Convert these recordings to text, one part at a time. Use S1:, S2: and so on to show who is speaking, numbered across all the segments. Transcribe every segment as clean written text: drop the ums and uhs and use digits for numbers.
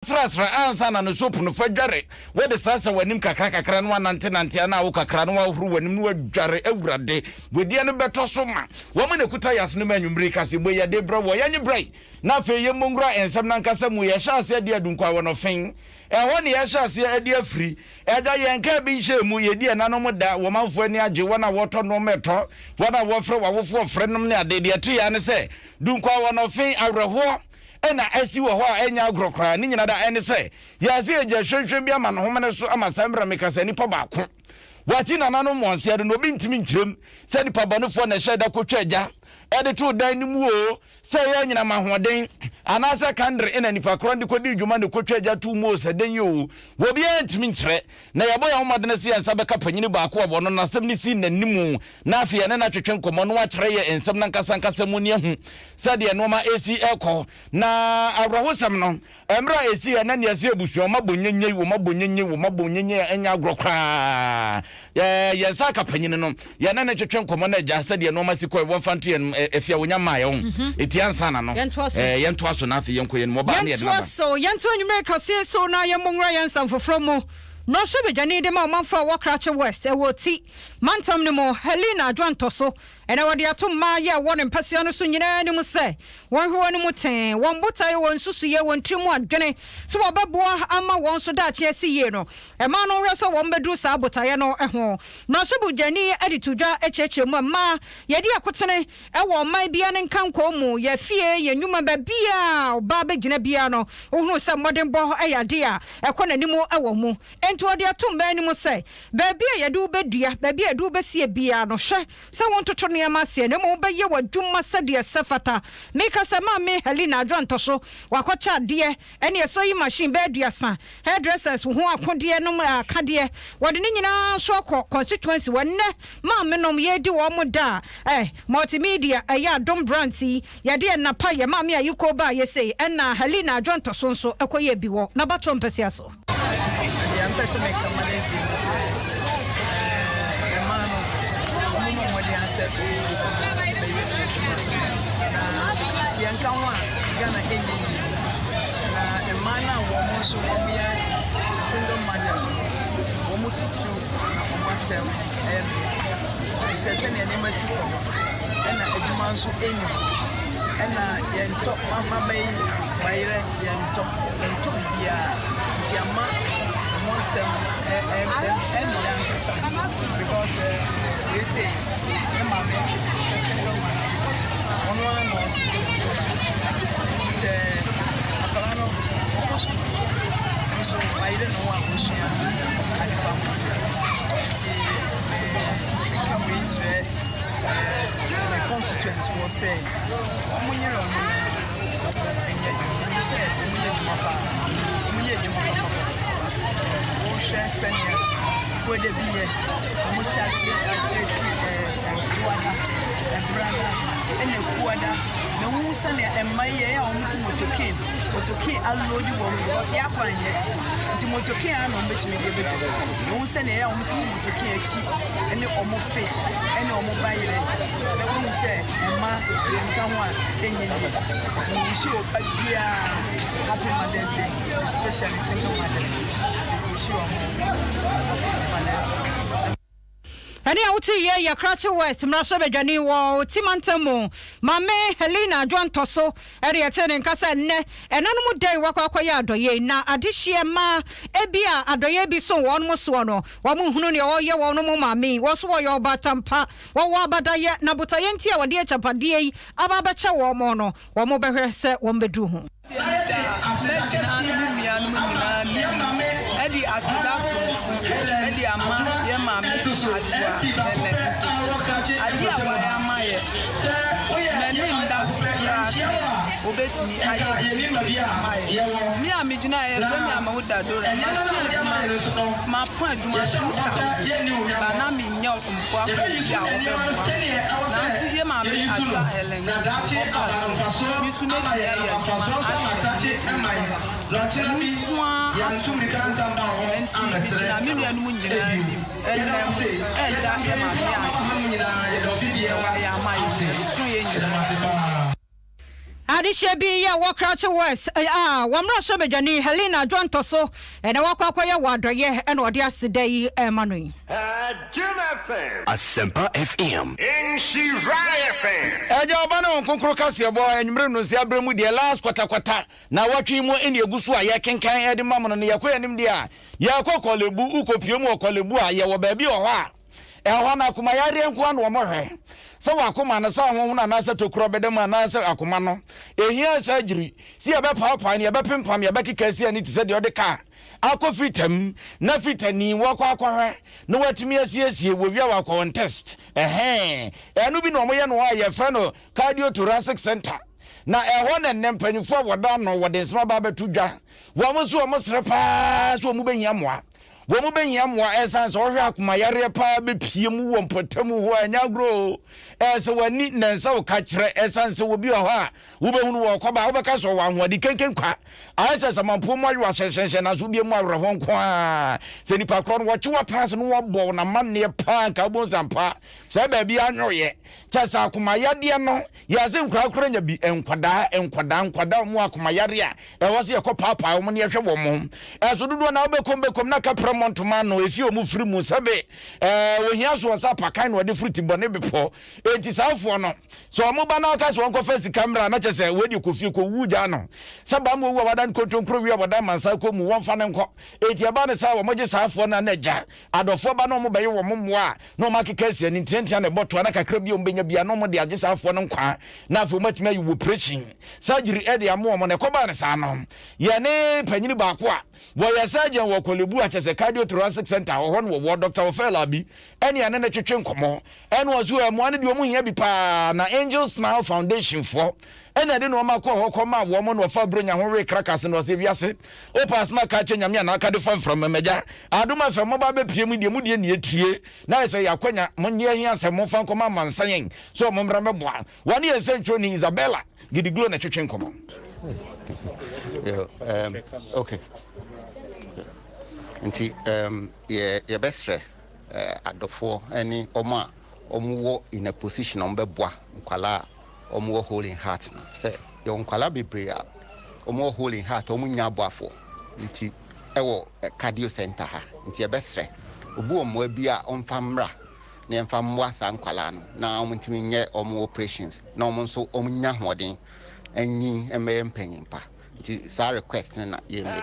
S1: Sra ansa na no soap no fadware we de sasa wanim kakra no nante na wo kakra no ahuru wanim no adware awurade wedie no beto so ma wo me nekuta yas no manwumre kase boya de bro wo yanye brai na fe ye mongura ensem na nkasa mu ye hyase de adunkwa wo no fen ho ne ye hyase ade afiri eda yenka bi hye mu ye die nanom da wo manfo ani age wona woto no meto wona wo fre wawofo frenom ne ade de atu ya ne se dunkwa wo no fen awreho ena asi wo ho a enya agrokra ni nyina da ene se ya se eja hwehwe bia ma no homene so ama sambra mekasa nipa baako wati nanano monse ade no bi ntimi nkyerem se nipa banofo na hye da kotwa agya ede to dan ni mu o se ya nyina mahoden anasa kandre ena nipa kro ndi kodi dwuma ne kotwa agya tu mu o se den yo wo bia ntimi nkyere na yabo ya homade se yansa beka panyini baako obo no nasem ni si nanimu na afia ne na twetwe nkomo no akyere ye ensem na nkasa mu ne hu se de no ma esi eko na awrahosam no emra esi ya na ne ase abusu mabonyenye wo mabonyenye enya agrokra ye saka panyini no ye na twetwe nkomo na agya se de no ma sikoi won fanto ye efia wonya maaye ho etiansa na no yento aso na afi yenko ye mo ba ne ye na
S2: so yento anwumere kase so na ye mongra yensan foforo mu no shebe dwane de ma manfa Wokrache West e woti mantam ne mo Helena Adwantoso ena wode atom ma ye won mpasua no so nyina ni mu se won hwo ni mu ten won botaye won susu ye won trimu adwene se wo beboa ama won so da che si ye no e ma no hwe so won bedu sa botaye no ho no shebe dwane editudwa echeche mu ma ye de akotene e wo man bia ne nkanko mu ye fie ye nwuma ba bia oba begina bia no ohunu se modern bo e yade a ekonanimu e wo mu ento ode atom ba ni mu se ba bia ye du bedua ba bia du besie bia no hwe se won toto ne ma se ne mo be ye wadwuma se de sefata meka se ma me Helena Adwantoso wakocha de ene eso yi machine ba aduasa hairdressers ho akode no aka de wode ne nyina so constituency wonne ma me nom ye di wo mo da multimedia ya Adom branti ye de na pa ye ma me ayiko ba ye sei ena Helena Adwantoso so ekoye bi wo na bato mpese so
S3: ya mpese me kamales di emano mumo modi ansep siankanwa gana enyi na emana wo mo so wo bia single mothers wo mo titu wo mo asem sese ne ne masi ko ena adwuma nso enyi ena yento mama bai bayire yento bia tiama monsem and because they say mama single mother one no say apalano so I don't know what was here and famous the constituents for say when you said senior could be a mushaki and brother and a quarter. No one senior and my year on Timotokin, but to key unload you was Yapan yet. Timotokin on which we give it. No senior on Timotokin and the omo fish and the omo baile. The woman said, Ma, you come one, then you show a dear happy Mother's Day, especially single Mother's Day.
S2: Ani awuti ye ya Wokrache West mrasho bedwani wo timantamu mame Helena Adwantoso eri etene nkasa nne enanu mu dai wakwa ya adoye na adehye ma ebia adoye bi so won mo so no wo mu hunu ne wo ye won mo mame wo so wo ye obatampa wo abadaye na botaye ntia wode echapade yi ababacha wo mo no wo mo behwe se wo mbedu hu Edi asidafo edi ama ye mama adua ele adi awaya maye meni ndafra obetimi aye maye mi amigina e femi amawuda do ma point aduma 2000 bana mi nya mpo afọ ya obema na si ye mama adua ele mi suneti ya aduma Adisha be ya walk crouch west. Wamra Shabajani, Helena Dwantoso, and a walk ya wadraye and what yesterday, Manu.
S4: A Semper FM. In Shirai FM.
S1: Ajabano Concrocasia boy and Bruno Siabremu, the last quata. Now watching more in your Gusua, Yakin Kan Eddie Mamma and Yaquanium dia. Yako Kolebu, Uko Piomo, Kolebua, Yawa baby or ha. Elhana Kumayari and Kwan Wamore. So Akuma sa wona na sa tokro bedema na sa akuma no ehia surgery si ebe papa ni ebe pimpam ebe kikasi ani ti se de odeka akofitam na fitani wakwa hwe no watimi asiesie wo wia wa contest enu bi no mo ye no aye fe no cardiothoracic center na eho ne nempanyufo woda no wode nsema ba betudwa wo mo so mo srepa so mo behia moa womu benya mwa essence ohwe akuma yare pa be piemu wo mpatamu ho anyagro ese wani nansa wo ka kire essence wo bi ho a wo behunu wo koba wo beka so wa hoadi kenken kwa essence mampo mo ayo ahyenhyen na so bi mu awre ho nko a se nipa kro no wo chi wo trans no wo bo na manne pa ka bo zampa se ba bi anyoye chasa akuma yade no ya se nkura nya bi enkwada mu akuma yare a e wo se ye ko papa wo ne hwe wo mo eso dodo na wo bekom na kapra montoma no efi o mu firi mu sabe wo hia so sa pakan no de fruit bone bepo enti safo no so o mu ba na ka so onko face camera na chese we di kofi ko wuja no saba mu wo wadan kontronkro wi obodan mansa ko mu won fa ne nko enti aba ne sa wo moje safo na ja adofo ba no mo be wo mo a no ma keka sia ni tentia na boto na kakra bi o benya bia no mo de age safo no nkwa na afo matime ayi operation surgery e de amo mo ne ko ba ne sa no ye ne panyini ba ko a wo ye surgeon wo kolebu a chese cardiothoracic center ho no wo Dr. Ofela bi ene ane na twetwe nkomo ene wo so amo ane de omo hia bi pa na Angel Smile Foundation for ene de no ma ko ho koma wo mo no fa bronya ho we crackers no se wiase o pass ma ka twenya me na aka de fam from meja Adom FM mo ba be piem de mu de ne etie na se yakwanya mo nye hia se mo fa koma mansan so mo mra meboa wani essential ni Isabella gidiglo na twetwe nkomo
S5: okay. Nti ye bestre adofo any oma omuwo in a position on beboa nkwala omuwo holding heart na say yo nkwala bebre a omuwo holding heart omunya boafo nti ewo cardio center ha nti ye bestre obu omo bia onfamra na enfamwa sa nkwala no na omuntimi nye omu operations na omunso omunya hoden anyi emempanyimpa sa request na ye make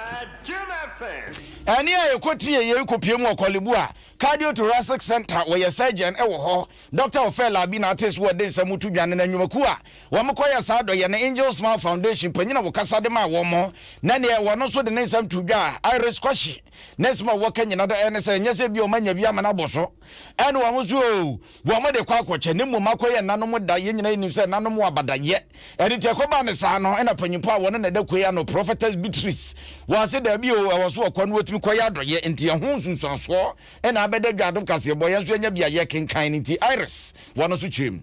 S1: ani ayekoti ye kopie mu okolebu a cardiothoracic center wo ye surgeon e wo ho Dr. Ofela bi na tes wo den samutu dwane na nwumaku a wo mkoya sa do ye na Angel Smile Foundation panyina wo kasa de ma wo mo na ne wo no so de ne sam tudwa iris kwashi nesma wo kanyina da ene se nyese bi o manya bi amana boso ene wo so wo mo de kwa akwoche ne mu makoya nanom da ye nyina nim se nanom abadaye ene te ko ba ne sa no ena panyimpa wo ne da koya no prophetess Beatrice wo se da bi o wo so okwa no otimi koya doye enti ho sunsunso ena abede dwadom kase boye so nya bia ye kenkan nti iris wo no so chim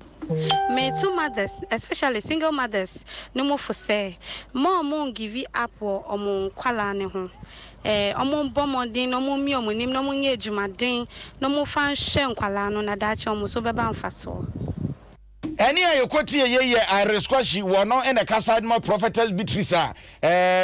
S6: Me two mothers, especially single mothers, no more for say. More give it up or kwala ne ho. Omo bomodin no mo mi omonim no mo nye adwumaden no mo fan hye kwala no na dachi omo so beba mfaso.
S1: Any ayekoti ye iris kwashi wo no ene kasa ma prophetess Beatrice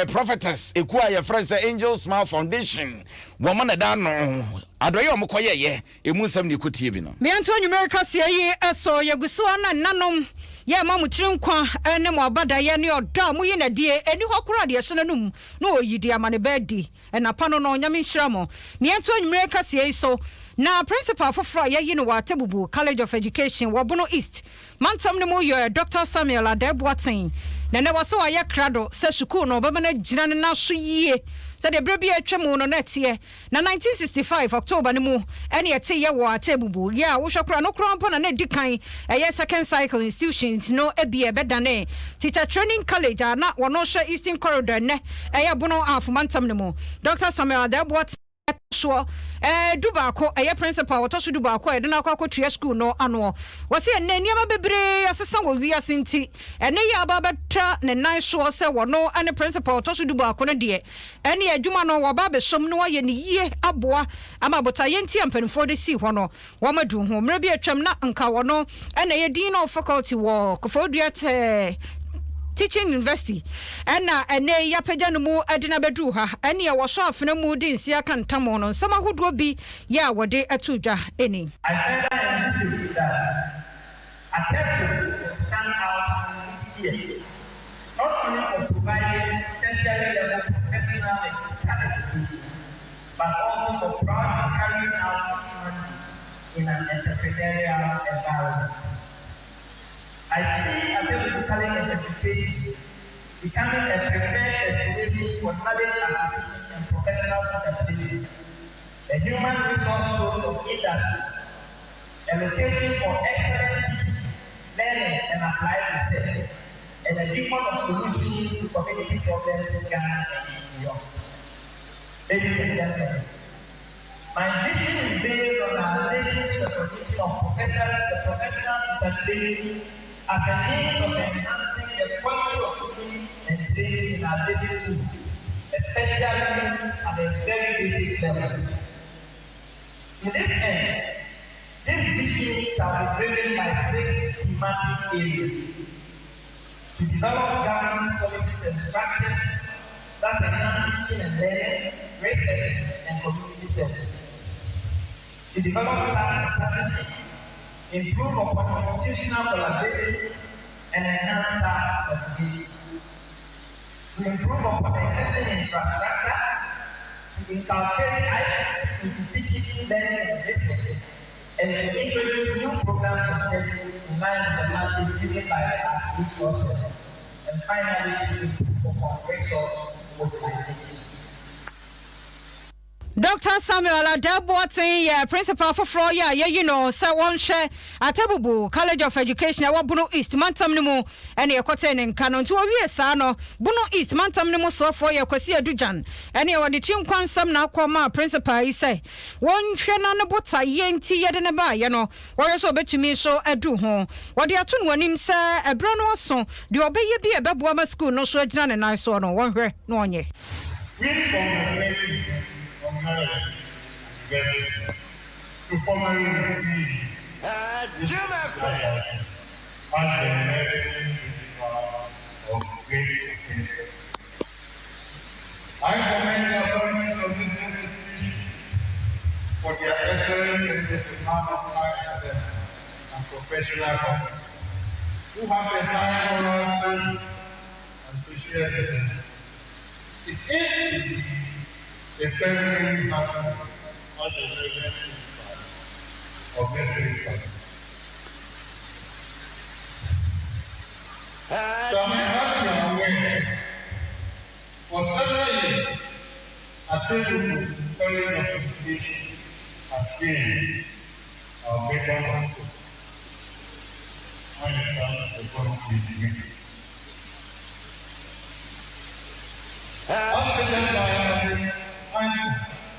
S1: prophetess ekua ye friends Angel Smile Foundation wo mo na da no adoye omokoye ye emu nsam ne ekotie bi no
S2: me anto America sie yi eso yeguso na nanom ye ma mutiri nkwa ene mo abada ye ne oda mo yi na die eni hokoro de so nanum na oyidi amane bedi ena pa no no nyame nhiramo me anto America sie yi so na principal for ye yi no wa Tebubu College of Education Wabono East mantam ne mo yo Dr. Samuel Adeboaten na ne waso aye krado se school no baba na gina ne na so yie se de brebi atwemu no netie na 1965 October ne mu ene ete ye wo Tebubu ya wo hwekora no kro mpo na na dikan eye second cycle institutions no ebie bedane teacher training college na wono hwe Eastern Corridor ne eye bono afumantam ne mu Dr. Samuel Adeboaten so Dubako eye principal wotoso Dubako ede na akwa school no ano wose enne niam bebre asesa wo wi asinti ene ya babata ne nan so se wono ane principal wotoso Dubako ne de ene adwuma no wo ba be som no ye ne yie aboa ama bota ye nti ampanfo de si ho no wo madu ho mra bi atwam na nka wono ene ye dean of faculty wo Kofoduate Teaching University ɛna ɛne yapagya no mu adina bedru ha ɛne ɛwɔ so afena mu di nsia kan tamo no nsɛm ahodoɔ bi yɛ a wɔde ato dwa ɛni.
S7: I find that this is that attempting to stand out in these years, not only for providing tertiary level professional and technical education, but also for proudly carrying out human needs in an entrepreneurial environment. I see Adom College of Education becoming a preferred destination for knowledge acquisition and professional training, a human resource post of industry, a location for excellent teaching, learning and applied research, and a beacon of solutions to community problems in Ghana and New York. Ladies and gentlemen, my vision is based on our nation's recognition of professional teacher training as a means of enhancing the quality of teaching and training in our basic schools, especially at a very basic level. To this end, this vision shall be driven by 6 thematic areas: to develop government policies and structures that enhance teaching and learning, research, and community service; to develop staff capacity, improve upon institutional collaboration, and enhance staff motivation; to improve upon existing infrastructure, to inculcate ICT into teaching, learning, and research, and to introduce new programs of study in line with the mandate given by the Act 847, and finally to improve upon resource mobilization.
S2: Dr. Samuel Adabuatin, principal for Froya, you know, so one share at Abubu College of Education, Buno East, Mantamnimo, and your cotton and canon to a Sano, Buno East, Mantamnimo, so for your Cosia Dujan, and your the Chim Quansam now, Quama, principal, he say, one Shannon Bota, Yen Tea, Yadanaba, you know, or also bet to me so a do home. What the Atun one him, sir, a brown also, do obey you be a Babuama school, no so Jan and I saw no one here, no one ye.
S7: To formally
S4: Adom FM.
S7: as a of great I commend the authorities of this institution for their excellent and hard and professional work, who have a high moral and social ethics. It is a permanent matter of the of military. So my husband went for several years attended the College of Education at Spain, our veteran hospital. I understand the problem is degree.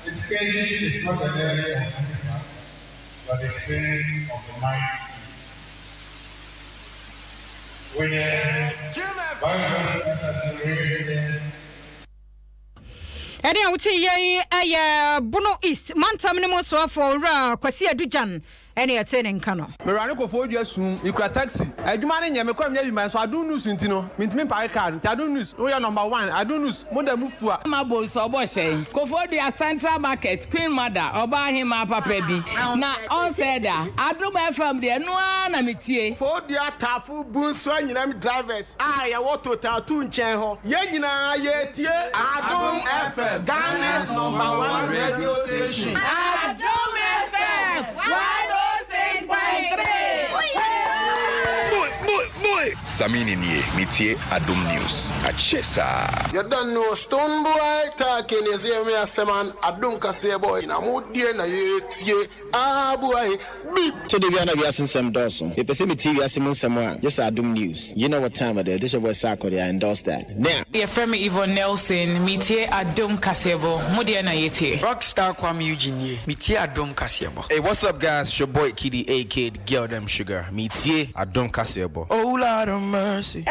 S7: Education is not a learning of handicraft, but a training of the mind. When
S2: Ede awuti ye Buno East Mantamnimo so for Kwasi Adujan ene atene nka no
S8: Merane ko fo dua sum ikura taxi adwuma ne nyame kwa nya bi man so Adom news ntino mintimi pa card Adom news we are number 1 Adom news moda mufua
S9: mabo so bo sei ko fo dua Central Market Queen Mother oba hima papa bi na on said Adom FM de no na metie
S10: fo dua tafu bunso anyina mi drivers ya wo total 2 nchen ho ye nyina ye tie Adom FM Ghana's number 1 radio station.
S9: Adom FM 106.3.
S11: Boy, Samini nie, mitie Adom News. Achesa.
S10: You don't know Stone Boy talking is here me a seman Adom kase boy na mo die na ye tie boy beep.
S12: Today we are not asking some dorsum. If you see me asking someone, just Adom News. You know what time it is. This is your boy Sako there endorse that. Now,
S13: your friend Yvonne Nelson, mitie Adom Kasebo, Modia na yete.
S14: Rockstar Kwame Eugene, mitie Adom Kasebo.
S15: Hey, what's up guys? It's your boy Kiddy, aka Girl Them Sugar. Mitie Adom Kasebo.
S14: Oh Lord
S4: mercy.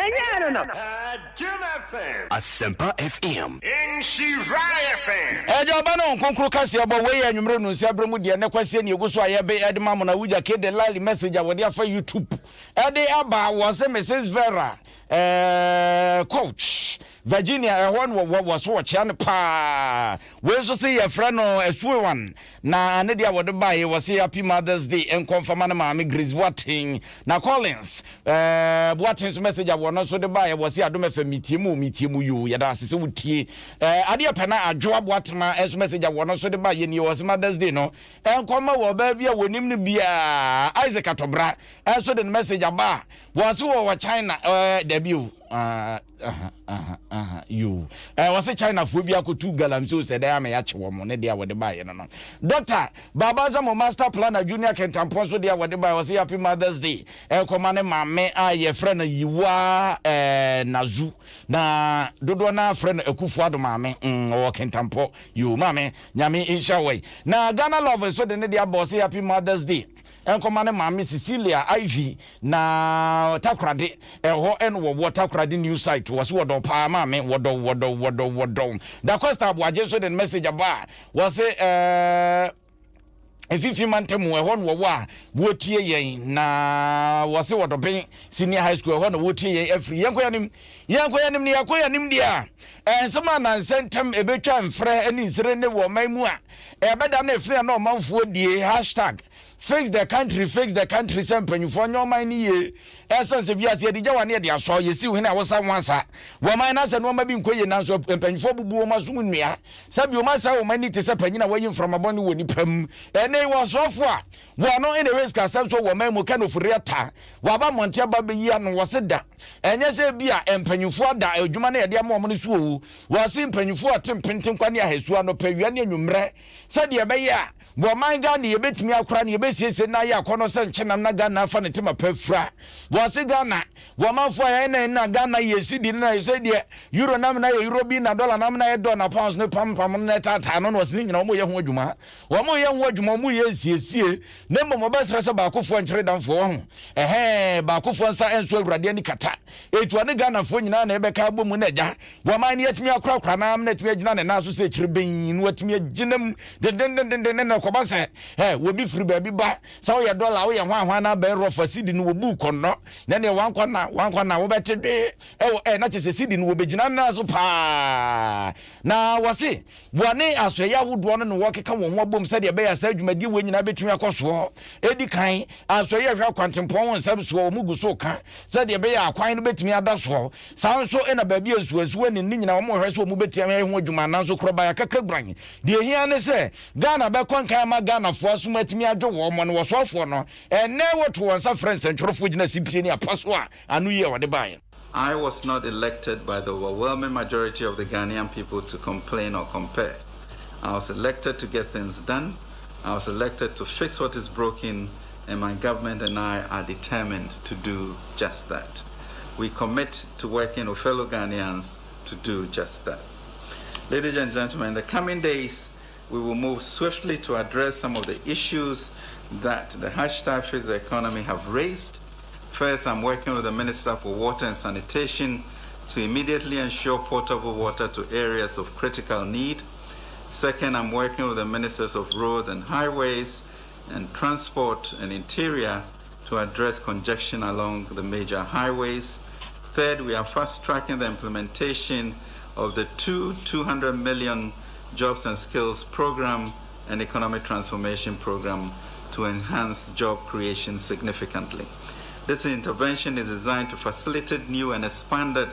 S7: No.
S4: Adom FM. Asempa FM. Nhyira FM.
S1: Ejoba no nkonkro kase abo we anwumre no nsia bremu de ne kwase ne eguso ayebe edema mo na wuja ke de lali message awode afa YouTube ede aba was Mrs Vera coach Virginia one was watch and pa we so say your friend no esuwe one na ne dia wode bae was happy Mother's Day en confirm na maami Grace Watting na Collins Watting's message awon so de bae was Adom FM mitiemu you ya da sese wutie ade pena adwo aboatema en message awon so de bae ni was Mother's Day no en koma wo ba bia wonim ne bia Isaac Atobra en so de message aba was wo China debut you was China phobia ko 2 galam so said I may ache wo mo ne dia wode bae no Doctor Babaza mo master planner junior Kentampon so dia wode bae was happy Mother's Day koma ne mame a ye friend yiwa nazu na dodo na friend Akufo Addo mame o Kentampon you mame nyame insha way na Ghana love so de ne dia boss happy Mother's Day enkoma ne mame Cecilia Ivy na takrade ho en wo takrade news site was wodo pa mame wodo da costa aboaje so the message aba was Efifi mantemu ehon wo a wotie yen na wose wodoben senior high school ehon wotie yen afri yenkoyanim ne yakoyanim dia ensema na sentem ebetwa mfre ani nsire ne wo mamu a ebeda na efri na omanfo die #fix the country sempanyufo nyoman ni ye essence biase ye digya wane de aso yesi wo na wosa wansa wo man na se no ma bi nkoye na so empanyufo bubu wo maso nnua sabi wo masa wo mani te se panyina wayi from abon wo ni pam ene wo sofo a wo no in the risk asem so wo man mu ka no furiata wo ba monte ba be yi anu wo se da enye se bia empanyufo da adwuma na ye de am wo no so wo se empanyufo atempenten kwani ahesu ano pawia ne anwumre se de be ya bo man ga ne yebetimi akora ne yebesiese na ya akono se nkyena na ga na fa ne tema pafra bo se ga na wo manfo ya na ga na yesi di na yesi di euro na na euro bi na dollar na na ye dollar na pounds ne pam na tata no no se nyina mo ye ho adwuma wo mo ye ho adwuma mo ye siesie ne mo ba srese ba akofo nkyere danfo ho ba akofo nsa enso awurade ani kata etu ne ga na fo nyina na ebe ka bo mu na ja wo man ne yetimi akora na am na timi agina ne na so se kyere ben no atimi aginam den na koba se wo bi firi ba bi ba sa wo ye dollar wo ye hwan na ba rofa sidi no wo bu kono na ne wankwa na wo bete de na chese sidi no wo begina na so pa na wase wone asoya wodo no wo keka wo ho bom se de be ya sa adwumadi wo nyina betumi akoso edi kan asoya hwa kwantempon won sam so wo mugu so ka se de be ya akwan no betumi ada so sa so na ba bi azuazu ni nyina wo mo hwe so wo mu betumi ho adwuma na so kroba ya kakra bran de hia ne se Ghana be konkan ma Ghana fo so matimi adwo wo mo no wo so fo no ene wo to won sa friends entrofo gina sipie ni apaso a anu ye wo de bae.
S15: I was not elected by the overwhelming majority of the Ghanaian people to complain or compare. I was elected to get things done. I was elected to fix what is broken, and my government and I are determined to do just that. We commit to working with fellow Ghanaians to do just that. Ladies and gentlemen, in the coming days, we will move swiftly to address some of the issues that the #Fix the Economy have raised. First, I'm working with the Minister for Water and Sanitation to immediately ensure potable water to areas of critical need. Second, I'm working with the Ministers of Road and Highways and Transport and Interior to address congestion along the major highways. Third, we are fast-tracking the implementation of the 200 million Jobs and Skills Program and Economic Transformation Program to enhance job creation significantly. This intervention is designed to facilitate new and expanded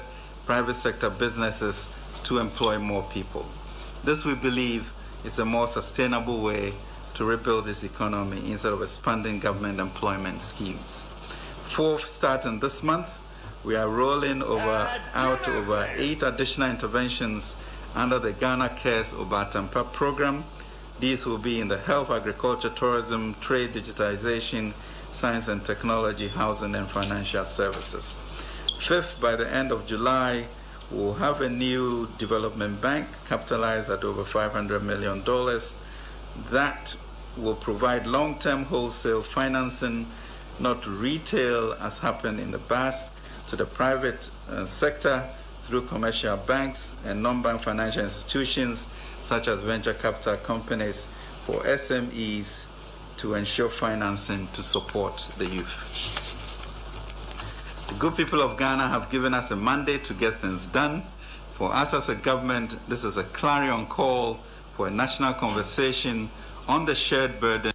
S15: private sector businesses to employ more people. This, we believe, is a more sustainable way to rebuild this economy instead of expanding government employment schemes. Fourth, starting this month, we are rolling out over 8 additional interventions under the Ghana Cares Obatampa program. These will be in the health, agriculture, tourism, trade, digitization, science and technology, housing, and financial services. Fifth, by the end of July, we'll have a new development bank capitalized at over $500 million that will provide long-term wholesale financing, not retail as happened in the past, to the private sector through commercial banks and non-bank financial institutions such as venture capital companies for SMEs to ensure financing to support the youth. The good people of Ghana have given us a mandate to get things done. For us as a government, this is a clarion call for a national conversation on the shared burden.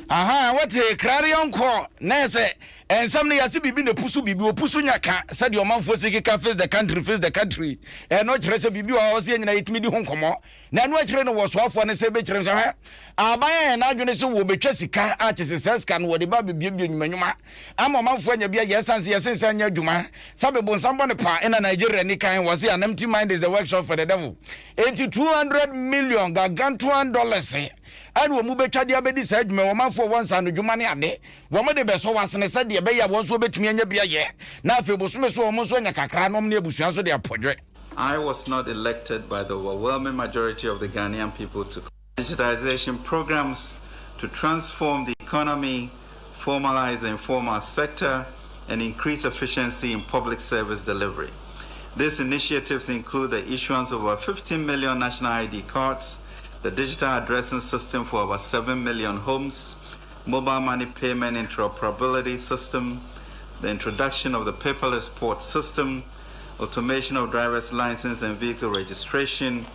S1: What a clarion call. Nese, and somebody has been the pusu nyaka, said your man for Sika face the country, and not rest of Bibu. I was in 8 million home. Now, no trainer was off on a sabbath. Abaya and Agonison will be Jessica artists and can what the baby Bibu Manuma. I'm a man for your yes, and yes, and your Juma. Sababon somebody pa in a Nigerian Nika was here, an empty mind is the workshop for the devil. 200 million $200. And we move to the abedi said, me woman for once and Jumani ade. Woman the best once and said the beya was so bet me and your ye. Now if you was so almost when you can near Busan so they are project.
S15: I was not elected by the overwhelming majority of the Ghanaian people to digitization programs to transform the economy, formalize the informal sector, and increase efficiency in public service delivery. These initiatives include the issuance of over 15 million national ID cards, the digital addressing system for over 7 million homes, mobile money payment interoperability system, the introduction of the paperless port system, automation of driver's license and vehicle registration,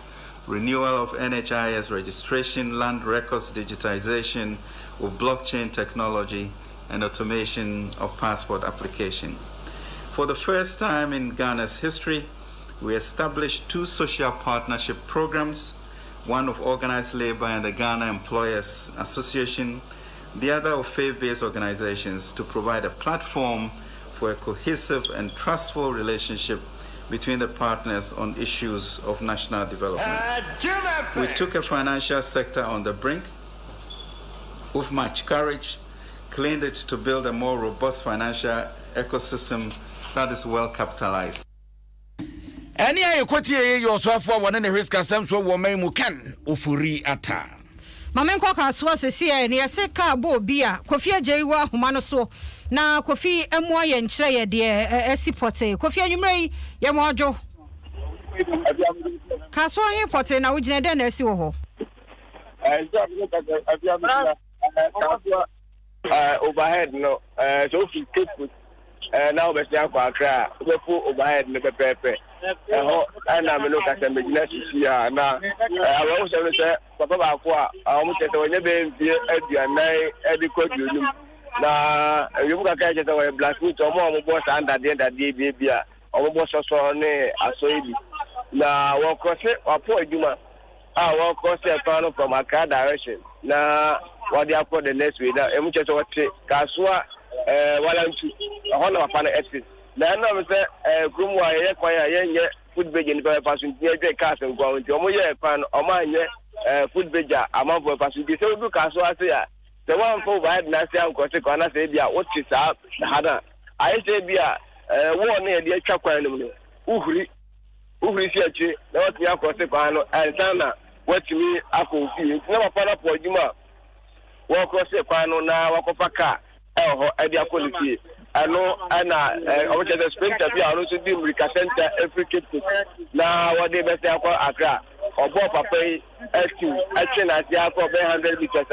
S15: renewal of NHIS registration, land records digitization with blockchain technology, and automation of passport application. For the first time in Ghana's history, we established 2 social partnership programs, one of organized labor and the Ghana Employers Association, the other of faith-based organizations, to provide a platform for a cohesive and trustful relationship between the partners on issues of national development. We took a financial sector on the brink with much courage, cleaned it to build a more robust financial ecosystem that is well capitalized.
S1: Any I quote yourself for one in the risk assumption woman who can ufuri ata.
S2: Mamenko kaswa sisi ni yaseka bo bia Kofi Jaiwa humano so na Kofi emwa ye nkyere ye de esipote Kofi anwumrei ye mojo kaswa he pote na ugine de na esi wo ho
S16: overhead no so fi take now be say akwa akra we fu overhead no pepepe and I'm looking at the business here now. I was say papa ba ko a mo tete wonye be vie aduanai ediko dunu na you ka ka tete we blacksmith omo boss under the bia omo boss so ne asoibi na wo ko se apo aduma wo ko se plan from Accra direction na what they call the next way that emu tete what kasua walantu hono papa na exit na na me say grumwa ye kwan ye food beje ni pa pasu ni e cars ngwa nti omo ye kwan omo anye food beja amafo pasu bi se du kaso ase ya se wan fo ba na se an ko se ko na se bia what is up hada ai se bia wo na ye de atwa kwan no uhuri si achi na what ya ko se kwan no ansana what mi akofi na papa na po adwuma wo ko se kwan no na wakofa ka e dia quality ano ana o che the sprinter bi aro so di America center every kid na what dey best akwa Accra obo papa SQ ache na ti akwa be 100 meters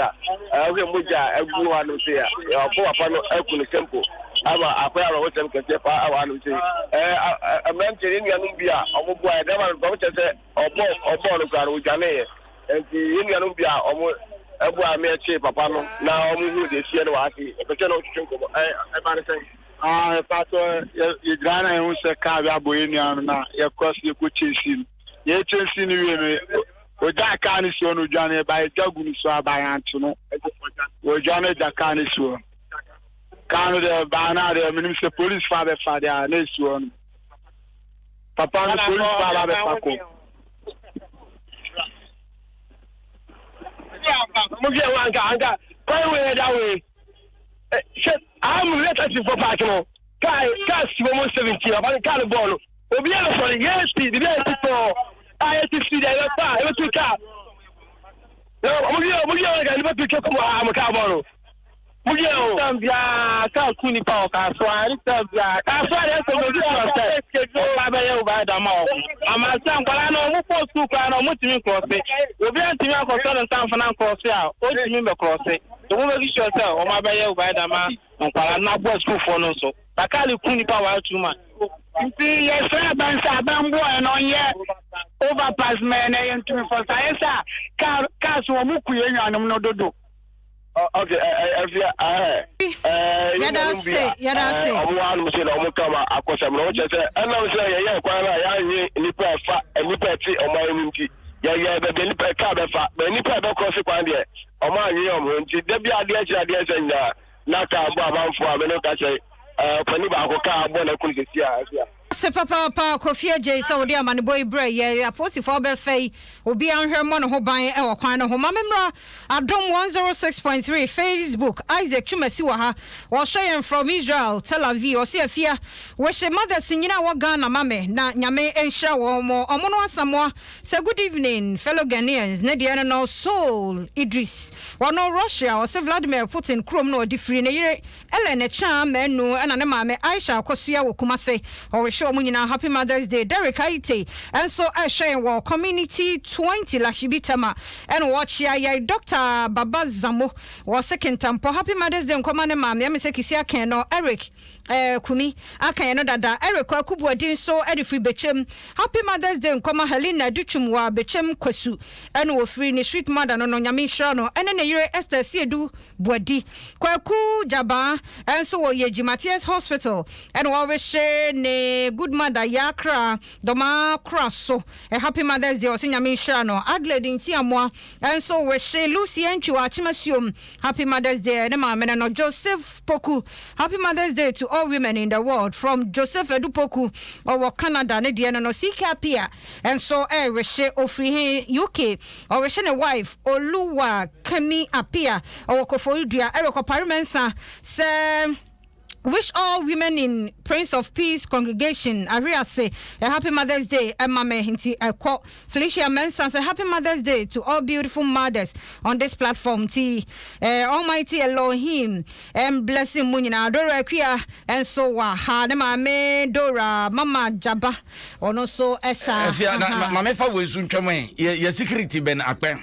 S16: we muja egbu wa no se obo papa no eku ni tempo ama akwa aro wo tem kete pa awa no se amantiri ni anu bia omo bo e dem aro bo che se obo no karo ujane enti ni anu bia omo ebu ame che papa no na omu hu de sie no ati e pete no twinko e ba ne sen pato ye grana e unse ka bia boyeni anu na ye cross ye ko chesi ye chesi ni we me o da ka ni so no dwane ba ye jagu ni so abayan tu no o dwane da ka ni so ka no de ba na de minim se police fa be fa de na so no papa no police fa be fa ko Mugi anga kai we da we I'm related for partner kai si mo 70 about kai ball obi a so yes the to I to see the pa e to ka no mugi anga ni ba to ko am ka ball Muje o tambia ka kuni pa ka so ari tambia ka so ari so me so o ba be ba da ma o ama san kwala no mu ko su kwa no mu timi cross obi antimi akoso no san fana cross a o timi me cross to mu be sure say o ma be ba da ma kwala na bo school for no so takali kuni pa wa tuma nti yes bansa bambo no ye overpass men e ntimi for science ka so mu ku ye nyanom no dodo. Okay,
S2: yada say.
S16: One must say, "I'm coming." I was saying, "I'm not saying, yeah, quite a nipa fa, a nipa tea, or my minty. Yeah, the nipa cabin fat, the nipa don't cross it one day. Or my young, there be ideas and not a bomb for a minute. I say, Paniba, who can't want to cook it.
S2: Se papa Kofi J so dia man boy bra ye aposi for be fei obi anhwemo no ho ban e wo kwan no ho mamemra Adom 106.3 Facebook Isaac Chumasi wa ha wo hwe from Israel Tel Aviv o se afia wo hye mothers nyina wo Ghana mame na nyame enhira wo mo omo no asamo say good evening fellow Ghanaians ne dia no Soul Idris wono Russia o se Vladimir Putin krom no odi free ne yire ele ne cha menu na ne mame Aisha akosua wo kumase o show munyina happy Mother's Day Derek Aite and so I share wa community 20 Lashibitama and watch ya Dr. Baba Zamo was second tempo happy Mother's Day nkoma ne maame ya meseki sia ken no Eric kumi aka no dada Eric akubu adin so edifri bechem happy Mother's Day nkoma Helena Duchum wa bechem kwasu and wo free ni street mother no nyame hira no ene ne yire Esther Siedu Bwadi kwaku jaba and so wo Yeji Matthias Hospital and wo we she ne good mother yakra doma kraso a happy Mother's Day osinya me shano Adelaide ntiamwa and so we she Lucy Enchu achimasium happy Mother's Day ne ma no Joseph Poku happy Mother's Day to all women in the world from Joseph Edupoku or Canada ne dia no sika pia and so we she ofri UK or we she ne wife Oluwa Kemi apia or koforidua parmensa se wish all women in Prince of Peace congregation Aria say a happy Mother's Day Mame Hinti Eko Felicia Mensah say happy Mother's Day to all beautiful mothers on this platform Almighty Elohim and blessing munyina Dora Kwia and so ha mame Dora Mama Jaba ono so esa
S1: mame fa we suntwam ye security ben akpen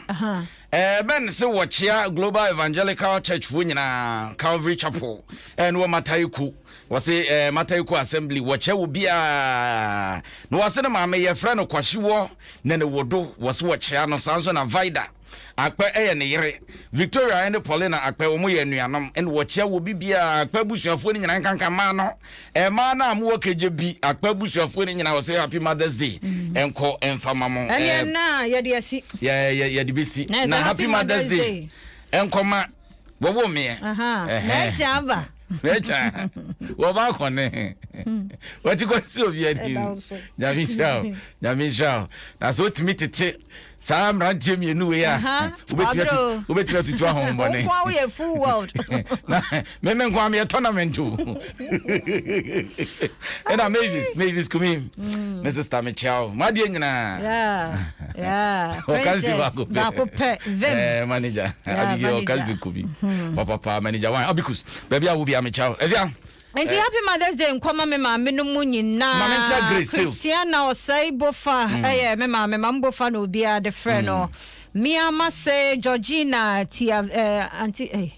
S1: Ben se watchia Global Evangelical Church fu nyina Calvary Chapel and wo Mataiku wase Mataiku Assembly watcha wo bia no wase na maame ye frɛ no kwahyewo na ne wodo wase watchia no sanso na Vida akpa ne yere Victoria and Paulina akpa wo ye nuanom and watchia wo bibia akpa busuafo ni nyina nkanka ma no ma na am wo keje bi akpa busuafo ni nyina wase happy Mother's Day enko enfama mo
S2: na ye de asi
S1: ye de besi na happy Mother's Day enkoma wo me
S2: na chaba
S1: Mecha wo ba kone what you got so be nyami shao na so timi tete Sam ranche me nu we ya ubetira tutu ahon bone
S2: kwa we full world
S1: me nkwa me tournament o and Mavis kumi Mrs. Tamichao madie nyina
S2: yeah
S1: Okanzi
S2: bako pe vem
S1: manager abigi Okanzi kubi papa manager one abikus baby a wo bi amechao evia
S2: Enti happy Mother's Day nkoma me maame no mu nyina
S1: Mama Grace
S2: Christiana osai bofa me maame mambofa no bia de friend no Miama say Georgina tia anti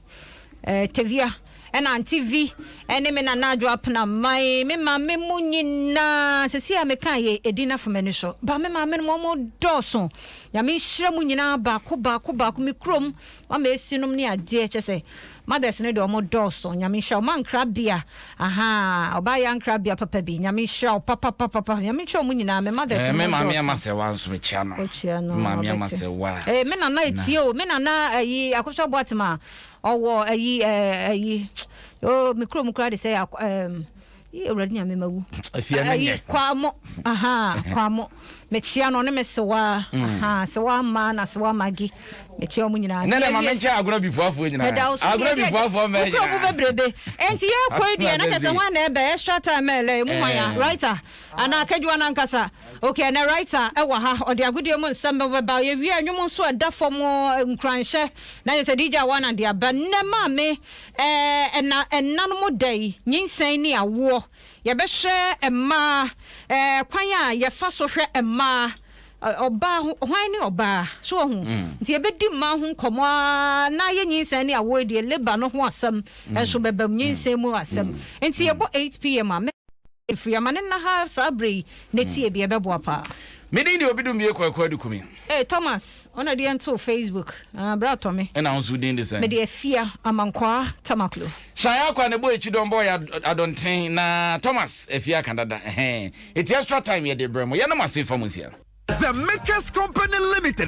S2: Tevia and Auntie V and me na nadwo apna mai me maame mu nyina sesi a me kan ye edina for me so ba me maame no mo doso ya me hira mu nyina ba ko me krom wa me esinom ne ade chese mothers ne de omo doso nyame hira man krabia oba ya krabia papa bi nyame hira papa nyame hira mu nyina me mothers
S1: me maame amasewa nso me chia no maame amasewa
S2: me na na etio me na na ayi akosho boatma owo ayi mikro mukra de say ye already nyame mawu
S1: afia menye
S2: kwamo kwamo mechia no ne mesewa sewa ma na sewa magi mechia mu nyina
S1: na ma mencha agora bifuafo nyina agora bifuafo ma nyina
S2: ko bebrebe enti ye kwai dia na kese wan na ebe extra time ele mu maya writer ana kadwa na nkasa okay na writer e wa ha odi agodie mu nsem beba ye wi anwum nso ada fom nkranhye na ye se DJ wan and dia ba ne ma me enano mo dai Nyinsen Ne Awoɔ ye be hwe emma kwan a ye fa so hwe emma oba hwan ni oba so hu nti e be di ma hu komo na ye Nyinsen Ne Awoɔ de leba no ho asem enso bebam Nyinsen mu asem nti e bo 8 pm a if you amane na ha sabre neti e be bebo pa
S1: Mede ndi obidu mie kwa dukumi.
S2: Thomas, ona di ento Facebook. Bra to me.
S1: Na onso din de say.
S2: Mede afia amankwa tamaklo.
S1: Shaya kwa ne boy chidombo ya adonten na Thomas afia kandada. It extra time ye de bremo. Ye na mase famusia.
S4: The Makers Company Limited.